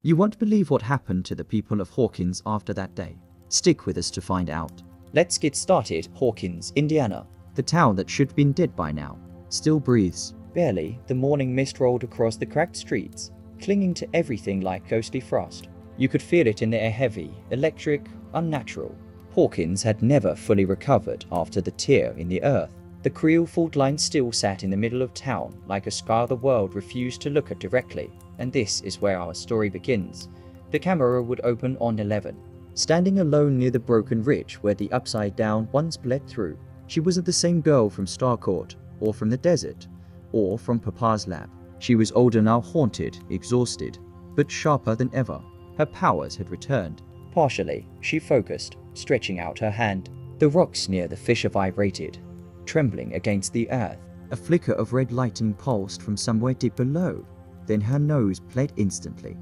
You won't believe what happened to the people of Hawkins after that day. Stick with us to find out. Let's get started. Hawkins, Indiana. The town that should have been dead by now still breathes. Barely, the morning mist rolled across the cracked streets, clinging to everything like ghostly frost. You could feel it in the air, heavy, electric, unnatural. Hawkins had never fully recovered after the tear in the earth. The Creel fault line still sat in the middle of town, like a scar the world refused to look at directly. And this is where our story begins. The camera would open on 11. Standing alone near the broken ridge where the upside down once bled through. She wasn't the same girl from Starcourt, or from the desert, or from Papa's lab. She was older now, haunted, exhausted, but sharper than ever. Her powers had returned. Partially, she focused, stretching out her hand. The rocks near the fissure vibrated, trembling against the earth. A flicker of red lightning pulsed from somewhere deep below. Then her nose bled instantly.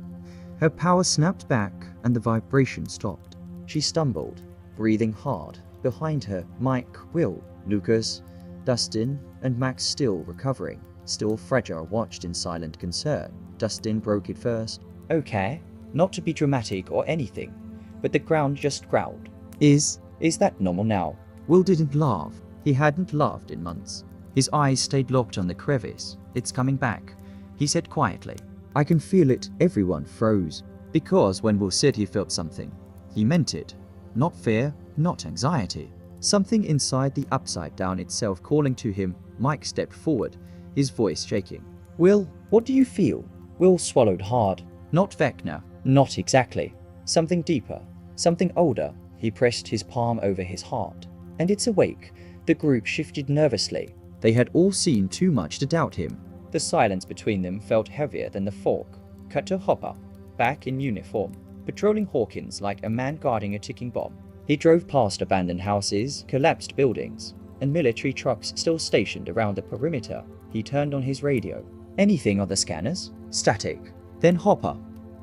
Her power snapped back and the vibration stopped. She stumbled, breathing hard. Behind her, Mike, Will, Lucas, Dustin, and Max, still recovering, still fragile, watched in silent concern. Dustin broke it first. Okay, not to be dramatic or anything, but the ground just growled. Is that normal now? Will didn't laugh. He hadn't laughed in months. His eyes stayed locked on the crevice. It's coming back, he said quietly. I can feel it. Everyone froze. Because when Will said he felt something, he meant it. Not fear, not anxiety. Something inside the upside down itself calling to him. Mike stepped forward, his voice shaking. Will, what do you feel? Will swallowed hard. Not Vecna. Not exactly. Something deeper. Something older. He pressed his palm over his heart. And it's awake. The group shifted nervously. They had all seen too much to doubt him. The silence between them felt heavier than the fog. Cut to Hopper, back in uniform, patrolling Hawkins like a man guarding a ticking bomb. He drove past abandoned houses, collapsed buildings, and military trucks still stationed around the perimeter. He turned on his radio. Anything on the scanners? Static. Then Hopper.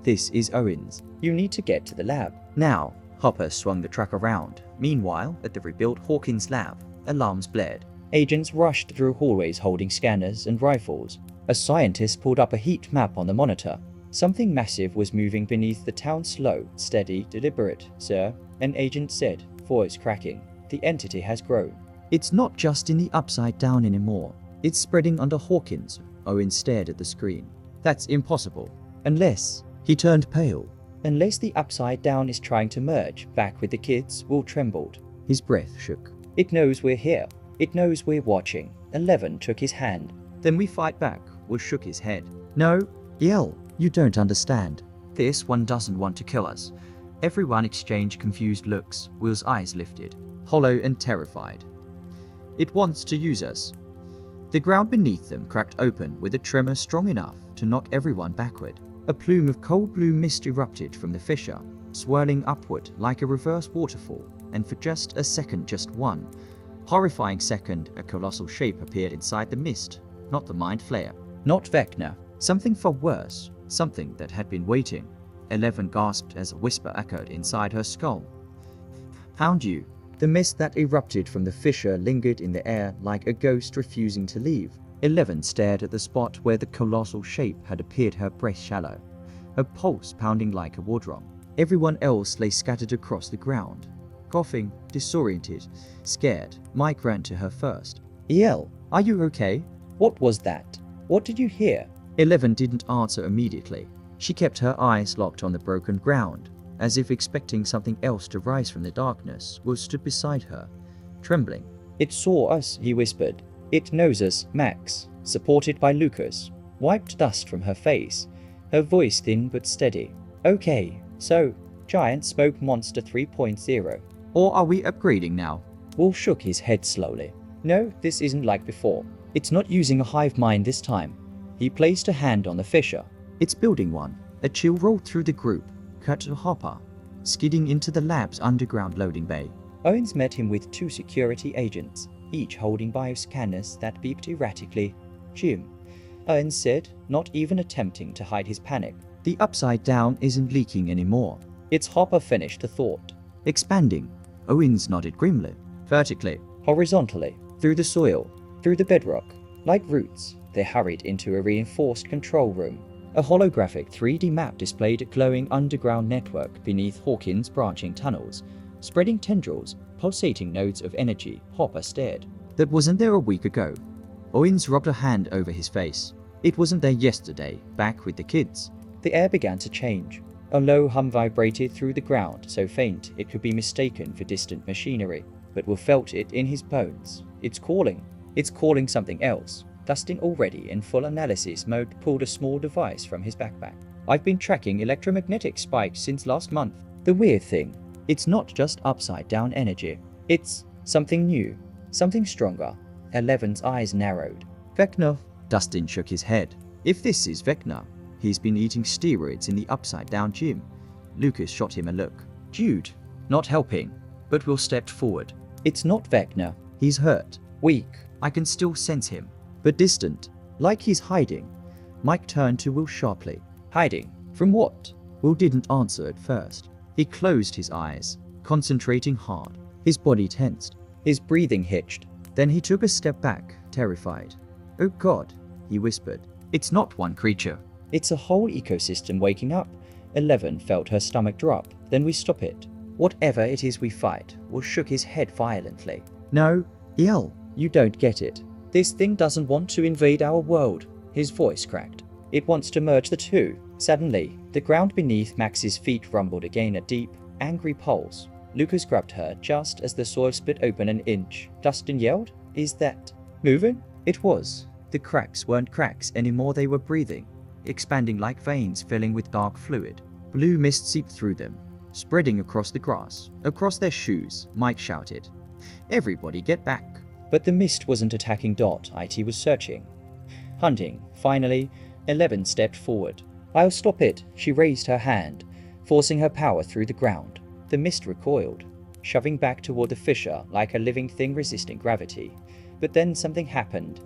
This is Owens. You need to get to the lab. Now. Hopper swung the truck around. Meanwhile, at the rebuilt Hawkins lab, alarms blared. Agents rushed through hallways holding scanners and rifles. A scientist pulled up a heat map on the monitor. Something massive was moving beneath the town, slow, steady, deliberate. Sir, an agent said, voice cracking. The entity has grown. It's not just in the upside down anymore. It's spreading under Hawkins. Owen stared at the screen. That's impossible. Unless... He turned pale. Unless the upside down is trying to merge back with the kids. Will trembled. His breath shook. It knows we're here. It knows we're watching. 11 took his hand. Then we fight back. Will shook his head. No, Yell, you don't understand. This one doesn't want to kill us. Everyone exchanged confused looks. Will's eyes lifted, hollow and terrified. It wants to use us. The ground beneath them cracked open with a tremor strong enough to knock everyone backward. A plume of cold blue mist erupted from the fissure, swirling upward like a reverse waterfall, and for just a second, just one horrifying second, a colossal shape appeared inside the mist. Not the Mind Flayer, not Vecna, something far worse, something that had been waiting. 11 gasped as a whisper echoed inside her skull. Found you. The mist that erupted from the fissure lingered in the air like a ghost refusing to leave. 11 stared at the spot where the colossal shape had appeared, her breath shallow, her pulse pounding like a war drum. Everyone else lay scattered across the ground. Coughing, disoriented, scared, Mike ran to her first. El, are you okay? What was that? What did you hear? 11 didn't answer immediately. She kept her eyes locked on the broken ground, as if expecting something else to rise from the darkness. Will stood beside her, trembling. It saw us, he whispered. It knows us, Max, supported by Lucas. Wiped dust from her face, her voice thin but steady. Okay, so, Giant Smoke Monster 3.0. Or are we upgrading now? Will shook his head slowly. No, this isn't like before. It's not using a hive mind this time. He placed a hand on the fissure. It's building one. A chill rolled through the group, cut to Hopper, skidding into the lab's underground loading bay. Owens met him with 2 security agents, each holding bioscanners that beeped erratically. Jim, Owens said, not even attempting to hide his panic. The upside down isn't leaking anymore. It's Hopper finished the thought. Expanding. Owens nodded grimly. Vertically, horizontally, through the soil, through the bedrock. Like roots, they hurried into a reinforced control room. A holographic 3D map displayed a glowing underground network beneath Hawkins' branching tunnels, spreading tendrils, pulsating nodes of energy. Hopper stared. That wasn't there a week ago. Owens rubbed a hand over his face. It wasn't there yesterday, back with the kids. The air began to change. A low hum vibrated through the ground, so faint it could be mistaken for distant machinery. But Will felt it in his bones. It's calling. It's calling something else. Dustin, already in full analysis mode, pulled a small device from his backpack. I've been tracking electromagnetic spikes since last month. The weird thing, it's not just upside-down energy. It's something new, something stronger. Eleven's eyes narrowed. Vecna. Dustin shook his head. If this is Vecna, he's been eating steroids in the upside-down gym. Lucas shot him a look. Jude, not helping, but Will stepped forward. It's not Vecna. He's hurt. Weak. I can still sense him, but distant, like he's hiding. Mike turned to Will sharply. Hiding? From what? Will didn't answer at first. He closed his eyes, concentrating hard. His body tensed. His breathing hitched. Then he took a step back, terrified. Oh God, he whispered. It's not one creature. It's a whole ecosystem waking up. 11 felt her stomach drop. Then we stop it. Whatever it is we fight. Will shook his head violently. No, yell. You don't get it. This thing doesn't want to invade our world. His voice cracked. It wants to merge the two. Suddenly, the ground beneath Max's feet rumbled again, a deep, angry pulse. Lucas grabbed her just as the soil split open an inch. Dustin yelled, "Is that moving?" It was. The cracks weren't cracks anymore, they were breathing, expanding like veins filling with dark fluid. Blue mist seeped through them, spreading across the grass, across their shoes. Mike shouted, "Everybody get back." But the mist wasn't attacking Dot. IT was searching, hunting. Finally, 11 stepped forward. "I'll stop it." She raised her hand, forcing her power through the ground. The mist recoiled, shoving back toward the fissure like a living thing resisting gravity. But then something happened.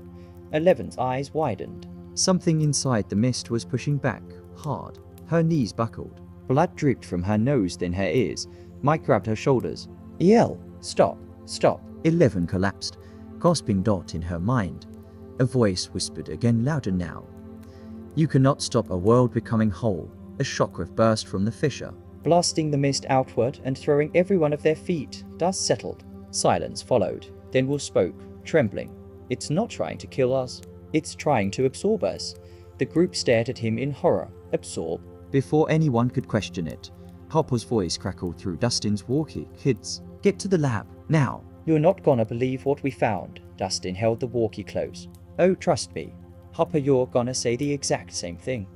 11's eyes widened. Something inside the mist was pushing back, hard. Her knees buckled. Blood dripped from her nose, then her ears. Mike grabbed her shoulders. "EL, stop, stop." 11 collapsed, gasping Dot in her mind. A voice whispered again, louder now. "You cannot stop a world becoming whole." A shockwave burst from the fissure, blasting the mist outward and throwing every one of their feet. Dust settled. Silence followed. Then Will spoke, trembling. "It's not trying to kill us. It's trying to absorb us." The group stared at him in horror. Absorb? Before anyone could question it, Hopper's voice crackled through Dustin's walkie. "Kids, get to the lab, now." "You're not gonna believe what we found." Dustin held the walkie close. "Oh, trust me. Hopper, you're gonna say the exact same thing."